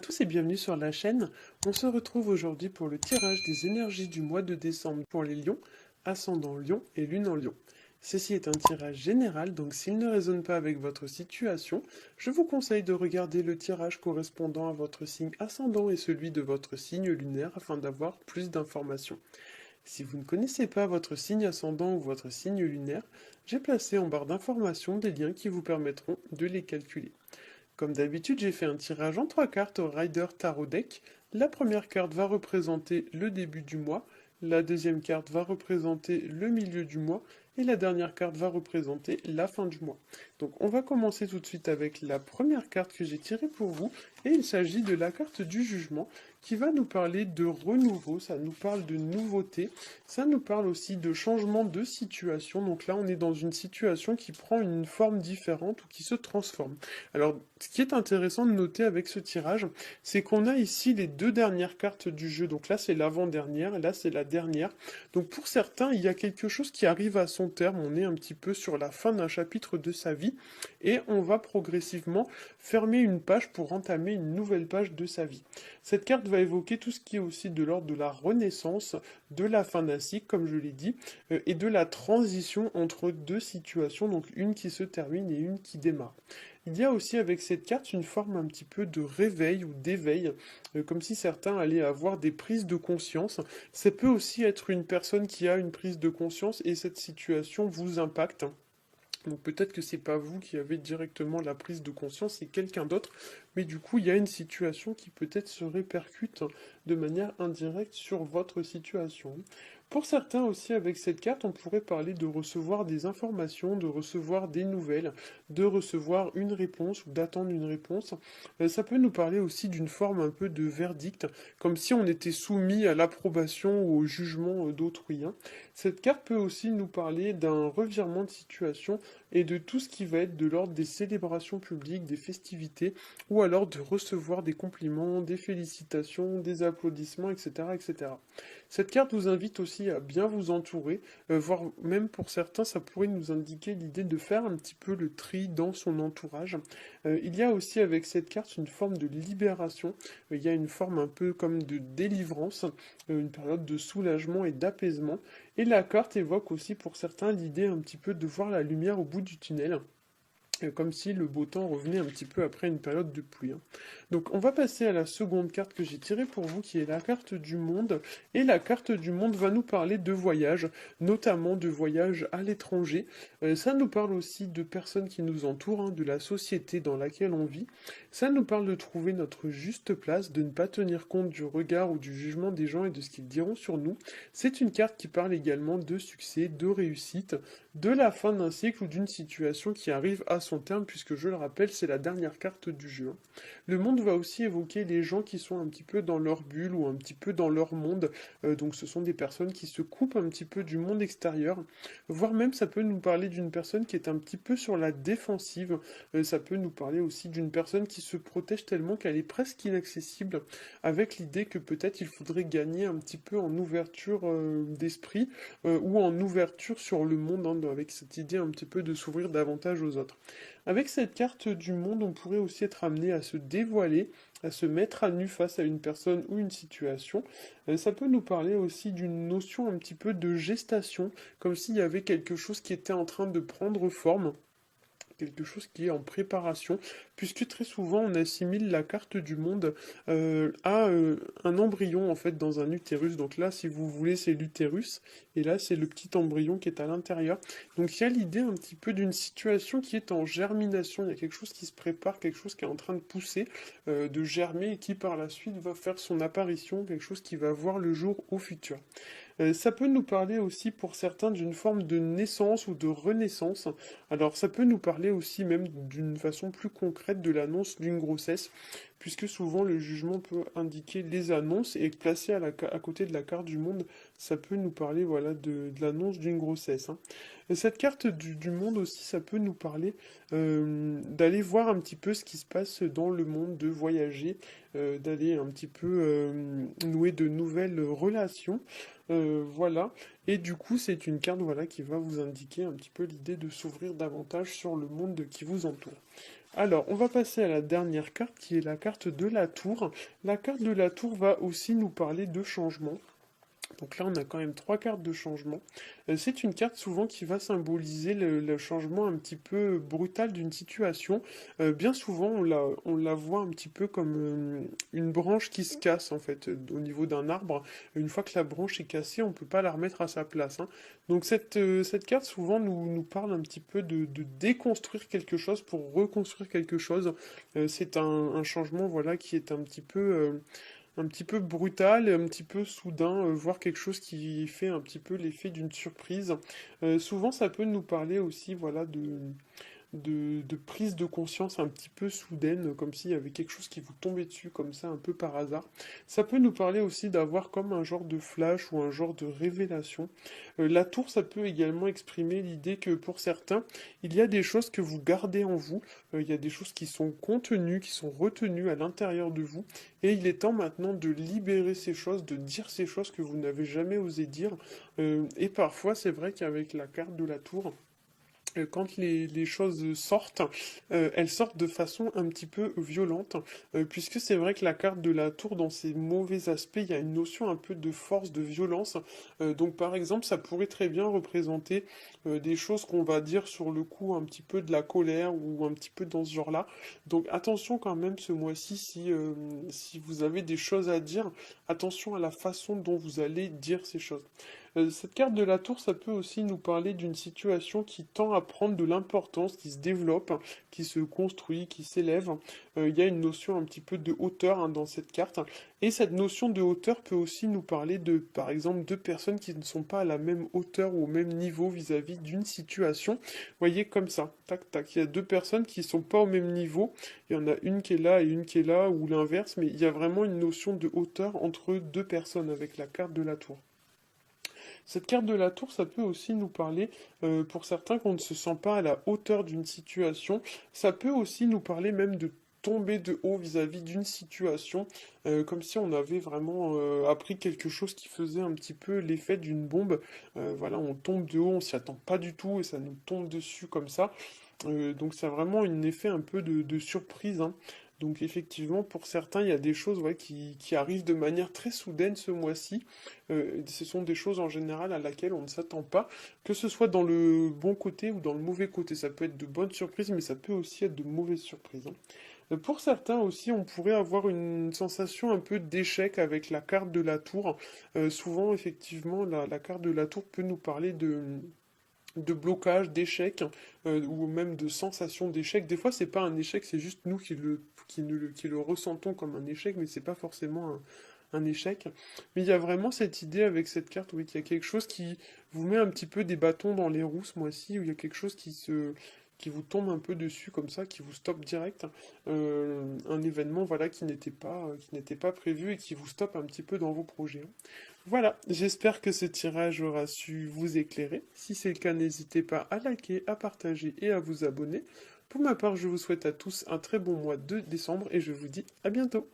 Tous et bienvenue sur la chaîne. On se retrouve aujourd'hui pour le tirage des énergies du mois de décembre pour les lions, ascendant lion et lune en lion. Ceci est un tirage général, donc s'il ne résonne pas avec votre situation, je vous conseille de regarder le tirage correspondant à votre signe ascendant et celui de votre signe lunaire afin d'avoir plus d'informations. Si vous ne connaissez pas votre signe ascendant ou votre signe lunaire, j'ai placé en barre d'informations des liens qui vous permettront de les calculer. Comme d'habitude, j'ai fait un tirage en 3 cartes au Rider Tarot Deck. La première carte va représenter le début du mois, la deuxième carte va représenter le milieu du mois, et la dernière carte va représenter la fin du mois. Donc on va commencer tout de suite avec la première carte que j'ai tirée pour vous, et il s'agit de la carte du jugement, qui va nous parler de renouveau, ça nous parle de nouveauté, ça nous parle aussi de changement de situation. Donc là on est dans une situation qui prend une forme différente ou qui se transforme. Alors, ce qui est intéressant de noter avec ce tirage, c'est qu'on a ici les deux dernières cartes du jeu. Donc là, c'est l'avant-dernière, et là, c'est la dernière. Donc pour certains, il y a quelque chose qui arrive à son terme. On est un petit peu sur la fin d'un chapitre de sa vie, et on va progressivement fermer une page pour entamer une nouvelle page de sa vie. Cette carte va évoquer tout ce qui est aussi de l'ordre de la renaissance, de la fin d'un cycle, comme je l'ai dit, et de la transition entre deux situations, donc une qui se termine et une qui démarre. Il y a aussi avec cette carte une forme un petit peu de réveil ou d'éveil, comme si certains allaient avoir des prises de conscience. Ça peut aussi être une personne qui a une prise de conscience et cette situation vous impacte. Donc peut-être que c'est pas vous qui avez directement la prise de conscience, c'est quelqu'un d'autre, mais du coup il y a une situation qui peut-être se répercute de manière indirecte sur votre situation. Pour certains aussi avec cette carte, on pourrait parler de recevoir des informations, de recevoir des nouvelles, de recevoir une réponse ou d'attendre une réponse. Ça peut nous parler aussi d'une forme un peu de verdict, comme si on était soumis à l'approbation ou au jugement d'autrui, hein. Cette carte peut aussi nous parler d'un revirement de situation et de tout ce qui va être de l'ordre des célébrations publiques, des festivités, ou alors de recevoir des compliments, des félicitations, des applaudissements, etc., etc. Cette carte vous invite aussi à bien vous entourer, voire même pour certains, ça pourrait nous indiquer l'idée de faire un petit peu le tri dans son entourage. Il y a aussi avec cette carte une forme de libération, il y a une forme un peu comme de délivrance, une période de soulagement et d'apaisement. Et la carte évoque aussi pour certains l'idée un petit peu de voir la lumière au bout du tunnel, comme si le beau temps revenait un petit peu après une période de pluie, hein. Donc on va passer à la seconde carte que j'ai tirée pour vous, qui est la carte du monde. Et la carte du monde va nous parler de voyage, notamment de voyage à l'étranger. Ça nous parle aussi de personnes qui nous entourent, hein, de la société dans laquelle on vit. Ça nous parle de trouver notre juste place, de ne pas tenir compte du regard ou du jugement des gens et de ce qu'ils diront sur nous. C'est une carte qui parle également de succès, de réussite, de la fin d'un cycle ou d'une situation qui arrive à son terme, puisque je le rappelle, c'est la dernière carte du jeu, hein. Le monde va aussi évoquer les gens qui sont un petit peu dans leur bulle ou un petit peu dans leur monde, donc ce sont des personnes qui se coupent un petit peu du monde extérieur, voire même ça peut nous parler d'une personne qui est un petit peu sur la défensive, ça peut nous parler aussi d'une personne qui se protège tellement qu'elle est presque inaccessible, avec l'idée que peut-être il faudrait gagner un petit peu en ouverture d'esprit, ou en ouverture sur le monde, hein, avec cette idée un petit peu de s'ouvrir davantage aux autres. Avec cette carte du monde, on pourrait aussi être amené à se dévoiler, à se mettre à nu face à une personne ou une situation. Ça peut nous parler aussi d'une notion un petit peu de gestation, comme s'il y avait quelque chose qui était en train de prendre forme, quelque chose qui est en préparation, puisque très souvent on assimile la carte du monde à un embryon en fait dans un utérus. Donc là, si vous voulez, c'est l'utérus, et là c'est le petit embryon qui est à l'intérieur. Donc il y a l'idée un petit peu d'une situation qui est en germination, il y a quelque chose qui se prépare, quelque chose qui est en train de pousser, de germer, et qui par la suite va faire son apparition, quelque chose qui va voir le jour au futur. Ça peut nous parler aussi pour certains d'une forme de naissance ou de renaissance. Alors ça peut nous parler aussi même d'une façon plus concrète de l'annonce d'une grossesse, puisque souvent le jugement peut indiquer les annonces et placé à côté de la carte du monde, ça peut nous parler voilà, de l'annonce d'une grossesse, hein. Et cette carte du monde aussi, ça peut nous parler d'aller voir un petit peu ce qui se passe dans le monde, de voyager, d'aller un petit peu nouer de nouvelles relations. Voilà, et du coup c'est une carte voilà, qui va vous indiquer un petit peu l'idée de s'ouvrir davantage sur le monde qui vous entoure. Alors, on va passer à la dernière carte qui est la carte de la tour. La carte de la tour va aussi nous parler de changement. Donc là, on a quand même trois cartes de changement. C'est une carte souvent qui va symboliser le changement un petit peu brutal d'une situation. Bien souvent, on la voit un petit peu comme une branche qui se casse en fait au niveau d'un arbre. Une fois que la branche est cassée, on ne peut pas la remettre à sa place, hein. Donc cette carte souvent nous parle un petit peu de déconstruire quelque chose pour reconstruire quelque chose. C'est un changement voilà qui est un petit peu brutal, un petit peu soudain, voire quelque chose qui fait un petit peu l'effet d'une surprise. Souvent, ça peut nous parler aussi, voilà, de prise de conscience un petit peu soudaine, comme s'il y avait quelque chose qui vous tombait dessus, comme ça, un peu par hasard. Ça peut nous parler aussi d'avoir comme un genre de flash ou un genre de révélation. La tour, ça peut également exprimer l'idée que pour certains, il y a des choses que vous gardez en vous, il y a des choses qui sont contenues, qui sont retenues à l'intérieur de vous, et il est temps maintenant de libérer ces choses, de dire ces choses que vous n'avez jamais osé dire. Et parfois, c'est vrai qu'avec la carte de la tour, quand les choses sortent, elles sortent de façon un petit peu violente, puisque c'est vrai que la carte de la tour, dans ses mauvais aspects, il y a une notion un peu de force, de violence. Donc par exemple, ça pourrait très bien représenter des choses qu'on va dire sur le coup un petit peu de la colère ou un petit peu dans ce genre-là. Donc attention quand même ce mois-ci, si vous avez des choses à dire, attention à la façon dont vous allez dire ces choses. Cette carte de la tour, ça peut aussi nous parler d'une situation qui tend à prendre de l'importance, qui se développe, qui se construit, qui s'élève. Il y a une notion un petit peu de hauteur hein, dans cette carte. Et cette notion de hauteur peut aussi nous parler de, par exemple, deux personnes qui ne sont pas à la même hauteur ou au même niveau vis-à-vis d'une situation. Vous voyez, comme ça, tac, tac. Il y a deux personnes qui ne sont pas au même niveau. Il y en a une qui est là et une qui est là, ou l'inverse. Mais il y a vraiment une notion de hauteur entre deux personnes avec la carte de la tour. Cette carte de la tour, ça peut aussi nous parler, pour certains, qu'on ne se sent pas à la hauteur d'une situation. Ça peut aussi nous parler même de tomber de haut vis-à-vis d'une situation, comme si on avait vraiment appris quelque chose qui faisait un petit peu l'effet d'une bombe. Voilà, on tombe de haut, on s'y attend pas du tout et ça nous tombe dessus comme ça. Donc c'est vraiment un effet un peu de surprise, hein. Donc effectivement, pour certains, il y a des choses ouais, qui arrivent de manière très soudaine ce mois-ci. Ce sont des choses en général à laquelle on ne s'attend pas, que ce soit dans le bon côté ou dans le mauvais côté. Ça peut être de bonnes surprises, mais ça peut aussi être de mauvaises surprises, hein. Pour certains aussi, on pourrait avoir une sensation un peu d'échec avec la carte de la tour. Souvent, effectivement, la carte de la tour peut nous parler de blocage, d'échec, ou même de sensation d'échec. Des fois, c'est pas un échec, c'est juste nous qui le ressentons comme un échec, mais c'est pas forcément un échec. Mais il y a vraiment cette idée avec cette carte, oui, qu'il y a quelque chose qui vous met un petit peu des bâtons dans les roues ce mois-ci, où il y a quelque chose qui vous tombe un peu dessus comme ça, qui vous stoppe direct. Un événement voilà qui n'était pas prévu et qui vous stoppe un petit peu dans vos projets, hein. Voilà, j'espère que ce tirage aura su vous éclairer. Si c'est le cas, n'hésitez pas à liker, à partager et à vous abonner. Pour ma part, je vous souhaite à tous un très bon mois de décembre et je vous dis à bientôt.